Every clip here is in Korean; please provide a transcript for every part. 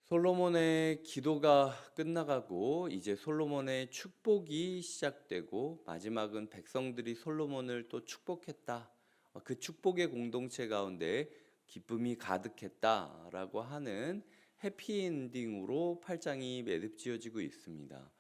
솔로몬의 기도가 끝나가고 이제 솔로몬의 축복이 시작되고 마지막은 백성들이 솔로몬을 또 축복했다. 그 축복의 공동체 가운데 기쁨이 가득했다라고 하는 해피엔딩으로 8장이 매듭지어지고 있습니다.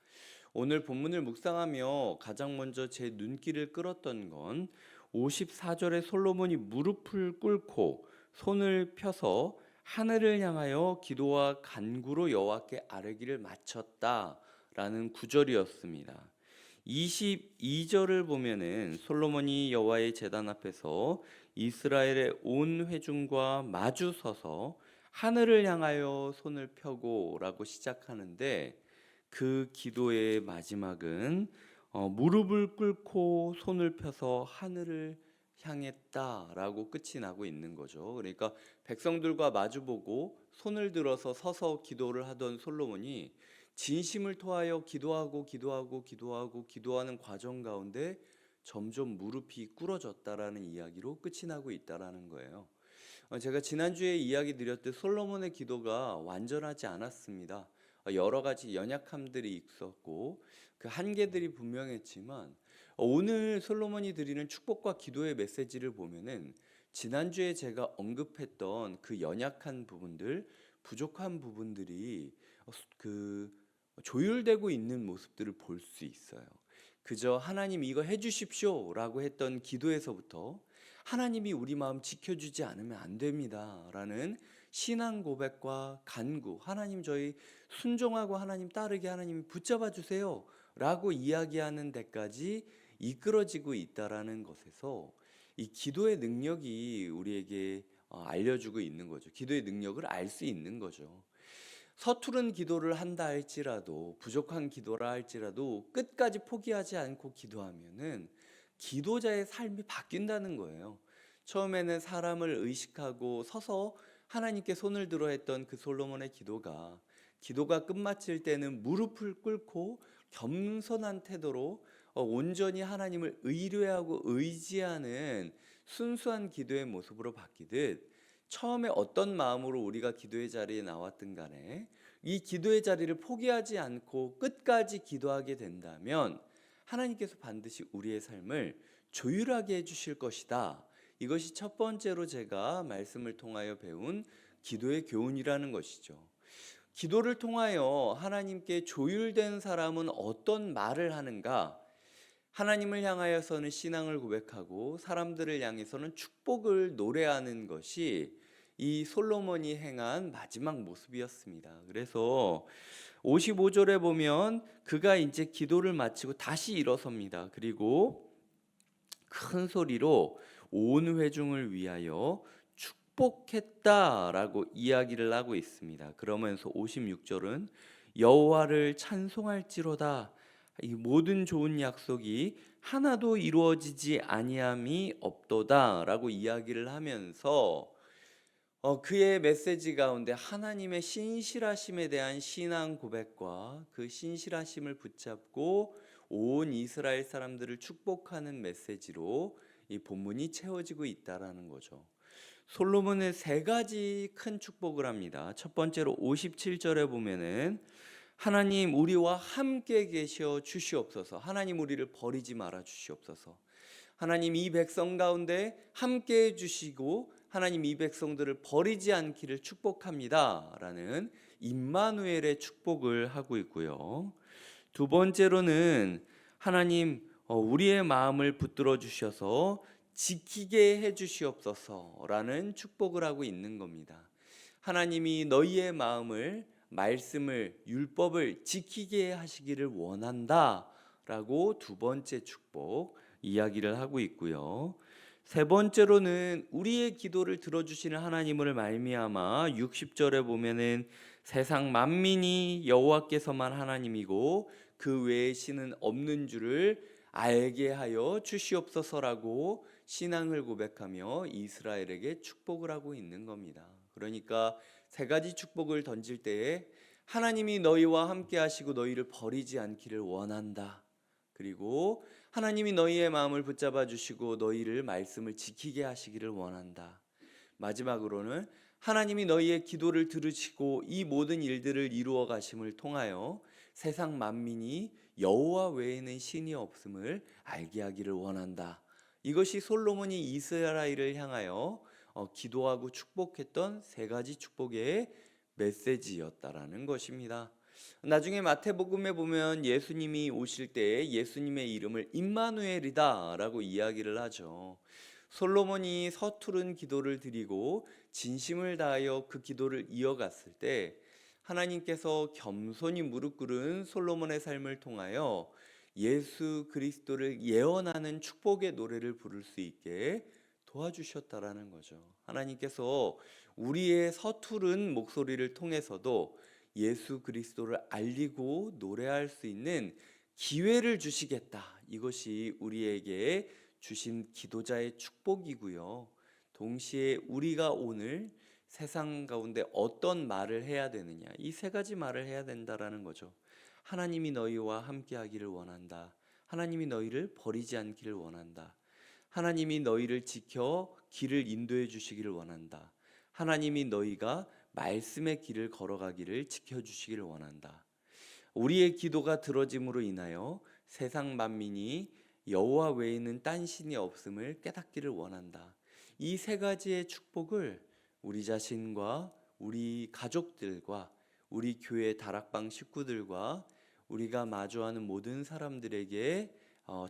오늘 본문을 묵상하며 가장 먼저 제 눈길을 끌었던 건 54절에 솔로몬이 무릎을 꿇고 손을 펴서 하늘을 향하여 기도와 간구로 여호와께 아뢰기를 마쳤다라는 구절이었습니다. 22절을 보면은 솔로몬이 여호와의 제단 앞에서 이스라엘의 온 회중과 마주 서서 하늘을 향하여 손을 펴고라고 시작하는데 그 기도의 마지막은 무릎을 꿇고 손을 펴서 하늘을 향했다라고 끝이 나고 있는 거죠. 그러니까 백성들과 마주보고 손을 들어서 서서 기도를 하던 솔로몬이 진심을 토하여 기도하는 과정 가운데 점점 무릎이 꿇어졌다라는 이야기로 끝이 나고 있다라는 거예요. 제가 지난주에 이야기 드렸듯 솔로몬의 기도가 완전하지 않았습니다. 여러 가지 연약함들이 있었고 그 한계들이 분명했지만 오늘 솔로몬이 드리는 축복과 기도의 메시지를 보면은 지난주에 제가 언급했던 그 연약한 부분들, 부족한 부분들이 그 조율되고 있는 모습들을 볼 수 있어요. 그저 하나님 이거 해주십시오라고 했던 기도에서부터 하나님이 우리 마음 지켜주지 않으면 안 됩니다 라는 신앙 고백과 간구, 하나님 저희 순종하고 하나님 따르게 하나님 붙잡아 주세요 라고 이야기하는 데까지 이끌어지고 있다라는 것에서 이 기도의 능력이 우리에게 알려주고 있는 거죠. 기도의 능력을 알 수 있는 거죠. 서투른 기도를 한다 할지라도, 부족한 기도라 할지라도 끝까지 포기하지 않고 기도하면은 기도자의 삶이 바뀐다는 거예요. 처음에는 사람을 의식하고 서서 하나님께 손을 들어 했던 그 솔로몬의 기도가 끝마칠 때는 무릎을 꿇고 겸손한 태도로 온전히 하나님을 의뢰하고 의지하는 순수한 기도의 모습으로 바뀌듯, 처음에 어떤 마음으로 우리가 기도의 자리에 나왔든 간에 이 기도의 자리를 포기하지 않고 끝까지 기도하게 된다면 하나님께서 반드시 우리의 삶을 조율하게 해주실 것이다. 이것이 첫 번째로 제가 말씀을 통하여 배운 기도의 교훈이라는 것이죠. 기도를 통하여 하나님께 조율된 사람은 어떤 말을 하는가? 하나님을 향하여서는 신앙을 고백하고 사람들을 향해서는 축복을 노래하는 것이 이 솔로몬이 행한 마지막 모습이었습니다. 그래서 55절에 보면 그가 이제 기도를 마치고 다시 일어섭니다. 그리고 큰 소리로 온 회중을 위하여 축복했다라고 이야기를 하고 있습니다. 그러면서 56절은 여호와를 찬송할지로다. 이 모든 좋은 약속이 하나도 이루어지지 아니함이 없도다라고 이야기를 하면서 그의 메시지 가운데 하나님의 신실하심에 대한 신앙 고백과 그 신실하심을 붙잡고 온 이스라엘 사람들을 축복하는 메시지로 이 본문이 채워지고 있다라는 거죠. 솔로몬은 세 가지 큰 축복을 합니다. 첫 번째로 57절에 보면은 하나님 우리와 함께 계셔 주시옵소서. 하나님 우리를 버리지 말아 주시옵소서. 하나님 이 백성 가운데 함께 해 주시고 하나님 이 백성들을 버리지 않기를 축복합니다 라는 임마누엘의 축복을 하고 있고요. 두 번째로는 하나님 우리의 마음을 붙들어 주셔서 지키게 해 주시옵소서 라는 축복을 하고 있는 겁니다. 하나님이 너희의 마음을, 말씀을, 율법을 지키게 하시기를 원한다 라고 두 번째 축복 이야기를 하고 있고요. 세 번째로는 우리의 기도를 들어주시는 하나님을 말미암아 60절에 보면은 세상 만민이 여호와께서만 하나님이고 그 외에 신은 없는 줄을 알게 하여 주시옵소서라고 신앙을 고백하며 이스라엘에게 축복을 하고 있는 겁니다. 그러니까 세 가지 축복을 던질 때에 하나님이 너희와 함께 하시고 너희를 버리지 않기를 원한다. 그리고 하나님이 너희의 마음을 붙잡아 주시고 너희를 말씀을 지키게 하시기를 원한다. 마지막으로는 하나님이 너희의 기도를 들으시고 이 모든 일들을 이루어 가심을 통하여 세상 만민이 여호와 외에는 신이 없음을 알게 하기를 원한다. 이것이 솔로몬이 이스라엘을 향하여 기도하고 축복했던 세 가지 축복의 메시지였다라는 것입니다. 나중에 마태복음에 보면 예수님이 오실 때 예수님의 이름을 임마누엘이다라고 이야기를 하죠. 솔로몬이 서투른 기도를 드리고 진심을 다하여 그 기도를 이어갔을 때 하나님께서 겸손히 무릎 꿇은 솔로몬의 삶을 통하여 예수 그리스도를 예언하는 축복의 노래를 부를 수 있게 도와주셨다라는 거죠. 하나님께서 우리의 서투른 목소리를 통해서도 예수 그리스도를 알리고 노래할 수 있는 기회를 주시겠다. 이것이 우리에게 주신 기도자의 축복이고요. 동시에 우리가 오늘 세상 가운데 어떤 말을 해야 되느냐, 이 세 가지 말을 해야 된다라는 거죠. 하나님이 너희와 함께 하기를 원한다. 하나님이 너희를 버리지 않기를 원한다. 하나님이 너희를 지켜 길을 인도해 주시기를 원한다. 하나님이 너희가 말씀의 길을 걸어가기를 지켜주시기를 원한다. 우리의 기도가 들어짐으로 인하여 세상 만민이 여호와 외에는 딴 신이 없음을 깨닫기를 원한다. 이 세 가지의 축복을 우리 자신과 우리 가족들과 우리 교회 다락방 식구들과 우리가 마주하는 모든 사람들에게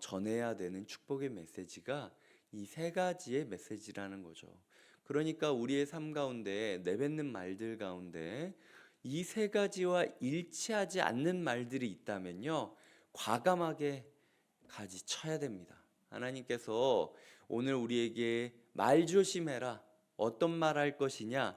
전해야 되는 축복의 메시지가 이 세 가지의 메시지라는 거죠. 그러니까 우리의 삶 가운데 내뱉는 말들 가운데 이 세 가지와 일치하지 않는 말들이 있다면요, 과감하게 가지쳐야 됩니다. 하나님께서 오늘 우리에게 말 조심해라. 어떤 말 할 것이냐?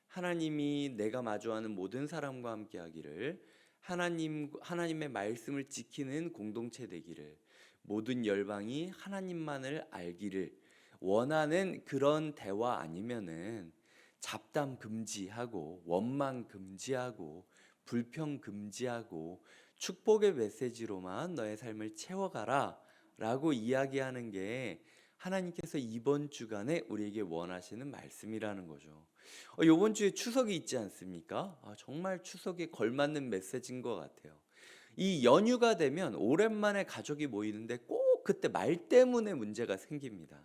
하나님이 내가 마주하는 모든 사람과 함께 하기를, 하나님의 말씀을 지키는 공동체 되기를, 모든 열방이 하나님만을 알기를 원하는 그런 대화 아니면은 잡담 금지하고 원망 금지하고 불평 금지하고 축복의 메시지로만 너의 삶을 채워가라 라고 이야기하는 게 하나님께서 이번 주간에 우리에게 원하시는 말씀이라는 거죠. 이번 주에 추석이 있지 않습니까? 정말 추석에 걸맞는 메시지인 것 같아요. 이 연휴가 되면 오랜만에 가족이 모이는데 꼭 그때 말 때문에 문제가 생깁니다.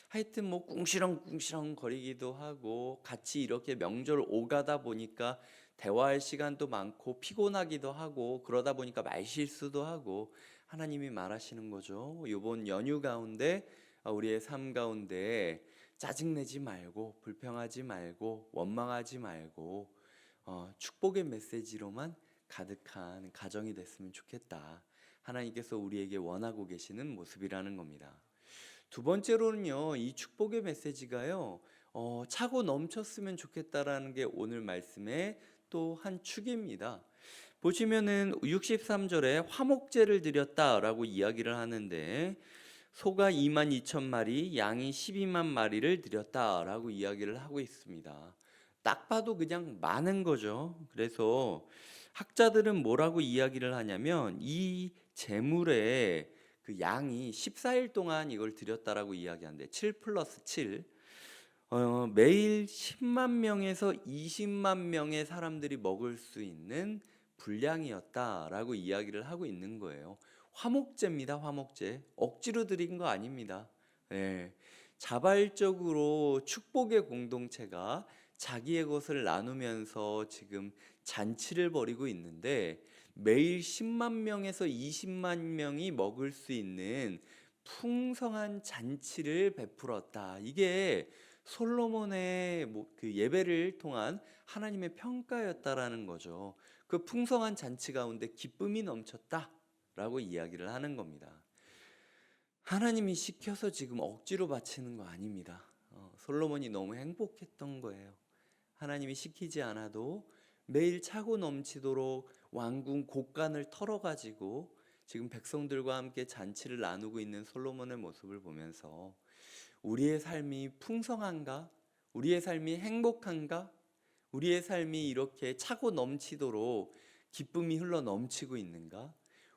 하여튼 뭐 꿍시렁꿍시렁 거리기도 하고 같이 이렇게 명절 오가다 보니까 대화할 시간도 많고 피곤하기도 하고 그러다 보니까 말실수도 하고, 하나님이 말하시는 거죠. 이번 연휴 가운데 우리의 삶 가운데 짜증내지 말고 불평하지 말고 원망하지 말고 축복의 메시지로만 가득한 가정이 됐으면 좋겠다. 하나님께서 우리에게 원하고 계시는 모습이라는 겁니다. 두 번째로는요, 이 축복의 메시지가요, 차고 넘쳤으면 좋겠다라는 게 오늘 말씀의 또 한 축입니다. 보시면은 63절에 화목제를 드렸다라고 이야기를 하는데 소가 22,000마리, 양이 12만 마리를 드렸다라고 이야기를 하고 있습니다. 딱 봐도 그냥 많은 거죠. 그래서 학자들은 뭐라고 이야기를 하냐면 이 제물에 그 양이 14일 동안 이걸 드렸다라고 이야기하는데 7 플러스 7, 매일 10만 명에서 20만 명의 사람들이 먹을 수 있는 분량이었다라고 이야기를 하고 있는 거예요. 화목제입니다. 화목제. 억지로 드린 거 아닙니다. 네. 자발적으로 축복의 공동체가 자기의 것을 나누면서 지금 잔치를 벌이고 있는데 매일 10만 명에서 20만 명이 먹을 수 있는 풍성한 잔치를 베풀었다. 이게 솔로몬의 그 예배를 통한 하나님의 평가였다라는 거죠. 그 풍성한 잔치 가운데 기쁨이 넘쳤다라고 이야기를 하는 겁니다. 하나님이 시켜서 지금 억지로 바치는 거 아닙니다. 솔로몬이 너무 행복했던 거예요. 하나님이 시키지 않아도 매일 차고 넘치도록 왕궁 곳간을 털어가지고 지금 백성들과 함께 잔치를 나누고 있는 솔로몬의 모습을 보면서 우리의 삶이 풍성한가? 우리의 삶이 행복한가? 우리의 삶이 이렇게 차고 넘치도록 기쁨이 흘러 넘치고 있는가?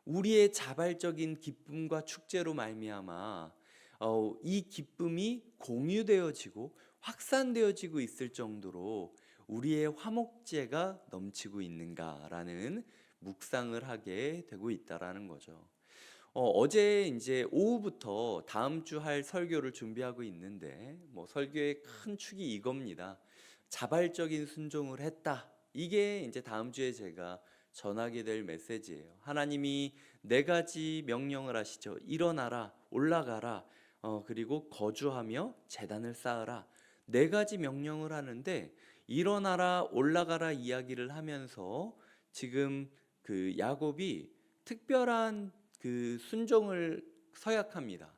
우리의 자발적인 기쁨과 축제로 말미암아 이 기쁨이 공유되어지고 확산되어지고 있을 정도로 우리의 화목제가 넘치고 있는가라는 묵상을 하게 되고 있다라는 거죠. 어제 이제 오후부터 다음 주 할 설교를 준비하고 있는데 뭐 설교의 큰 축이 이겁니다. 자발적인 순종을 했다. 이게 이제 다음 주에 제가 전하게 될 메시지예요. 하나님이 네 가지 명령을 하시죠. 일어나라, 올라가라, 그리고 거주하며 제단을 쌓으라. 네 가지 명령을 하는데 일어나라, 올라가라 이야기를 하면서 지금 그 야곱이 특별한 그 순종을 서약합니다.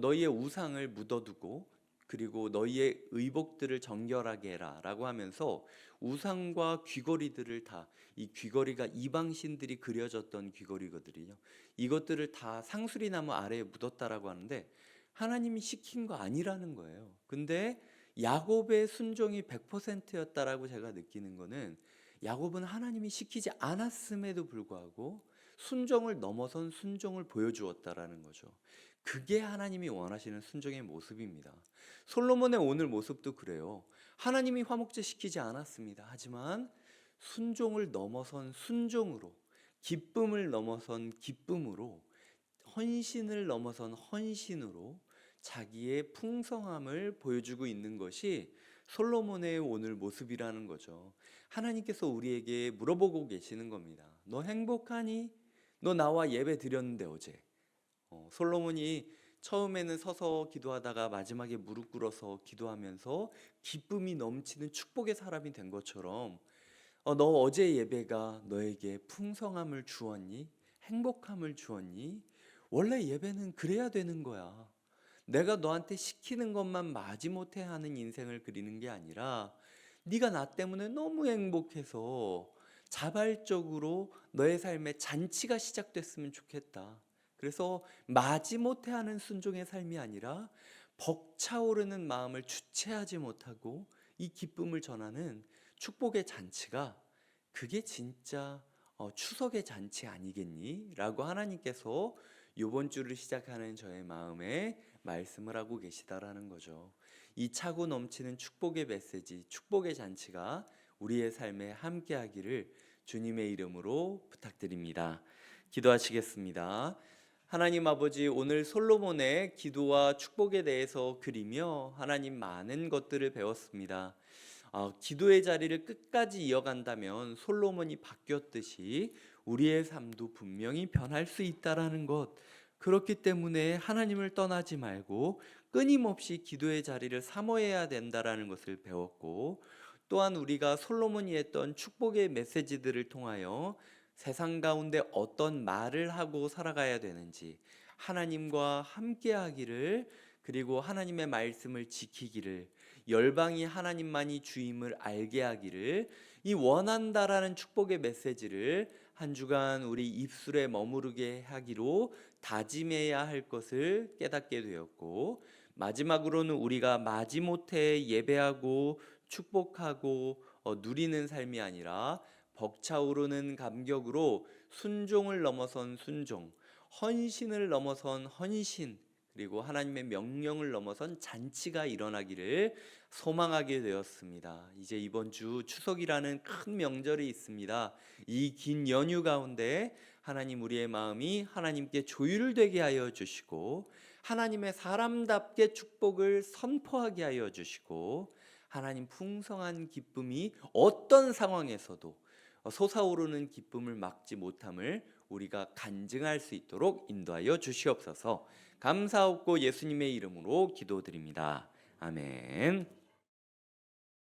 너희의 우상을 묻어두고 그리고 너희의 의복들을 정결하게 해라라고 하면서 우상과 귀걸이들을 다, 이 귀걸이가 이방신들이 그려졌던 귀걸이거든요. 이것들을 다 상수리나무 아래에 묻었다라고 하는데 하나님이 시킨 거 아니라는 거예요. 근데 야곱의 순종이 100%였다라고 제가 느끼는 거는 야곱은 하나님이 시키지 않았음에도 불구하고 순종을 넘어선 순종을 보여주었다라는 거죠. 그게 하나님이 원하시는 순종의 모습입니다. 솔로몬의 오늘 모습도 그래요. 하나님이 화목제 시키지 않았습니다. 하지만 순종을 넘어선 순종으로, 기쁨을 넘어선 기쁨으로, 헌신을 넘어선 헌신으로 자기의 풍성함을 보여주고 있는 것이 솔로몬의 오늘 모습이라는 거죠. 하나님께서 우리에게 물어보고 계시는 겁니다. 너 행복하니? 너 나와 예배 드렸는데 어제. 솔로몬이 처음에는 서서 기도하다가 마지막에 무릎 꿇어서 기도하면서 기쁨이 넘치는 축복의 사람이 된 것처럼 너 어제 예배가 너에게 풍성함을 주었니? 행복함을 주었니? 원래 예배는 그래야 되는 거야. 내가 너한테 시키는 것만 마지못해 하는 인생을 그리는 게 아니라 네가 나 때문에 너무 행복해서 자발적으로 너의 삶에 잔치가 시작됐으면 좋겠다. 그래서 마지못해 하는 순종의 삶이 아니라 벅차오르는 마음을 주체하지 못하고 이 기쁨을 전하는 축복의 잔치가 그게 진짜 추석의 잔치 아니겠니? 라고 하나님께서 이번 주를 시작하는 저의 마음에 말씀을 하고 계시다라는 거죠. 이 차고 넘치는 축복의 메시지, 축복의 잔치가 우리의 삶에 함께하기를 주님의 이름으로 부탁드립니다. 기도하시겠습니다. 하나님 아버지, 오늘 솔로몬의 기도와 축복에 대해서 그리며 하나님 많은 것들을 배웠습니다. 기도의 자리를 끝까지 이어간다면 솔로몬이 바뀌었듯이 우리의 삶도 분명히 변할 수 있다라는 것, 그렇기 때문에 하나님을 떠나지 말고 끊임없이 기도의 자리를 사모해야 된다라는 것을 배웠고, 또한 우리가 솔로몬이 했던 축복의 메시지들을 통하여 세상 가운데 어떤 말을 하고 살아가야 되는지, 하나님과 함께하기를, 그리고 하나님의 말씀을 지키기를, 열방이 하나님만이 주임을 알게 하기를, 이 원한다라는 축복의 메시지를 한 주간 우리 입술에 머무르게 하기로 다짐해야 할 것을 깨닫게 되었고, 마지막으로는 우리가 마지못해 예배하고 축복하고 누리는 삶이 아니라 벅차오르는 감격으로 순종을 넘어선 순종, 헌신을 넘어선 헌신, 그리고 하나님의 명령을 넘어선 잔치가 일어나기를 소망하게 되었습니다. 이제 이번 주 추석이라는 큰 명절이 있습니다. 이 긴 연휴 가운데 하나님 우리의 마음이 하나님께 조율되게 하여 주시고, 하나님의 사람답게 축복을 선포하게 하여 주시고, 하나님 풍성한 기쁨이 어떤 상황에서도 솟아오르는 기쁨을 막지 못함을 우리가 간증할 수 있도록 인도하여 주시옵소서. 감사하고 예수님의 이름으로 기도드립니다. 아멘.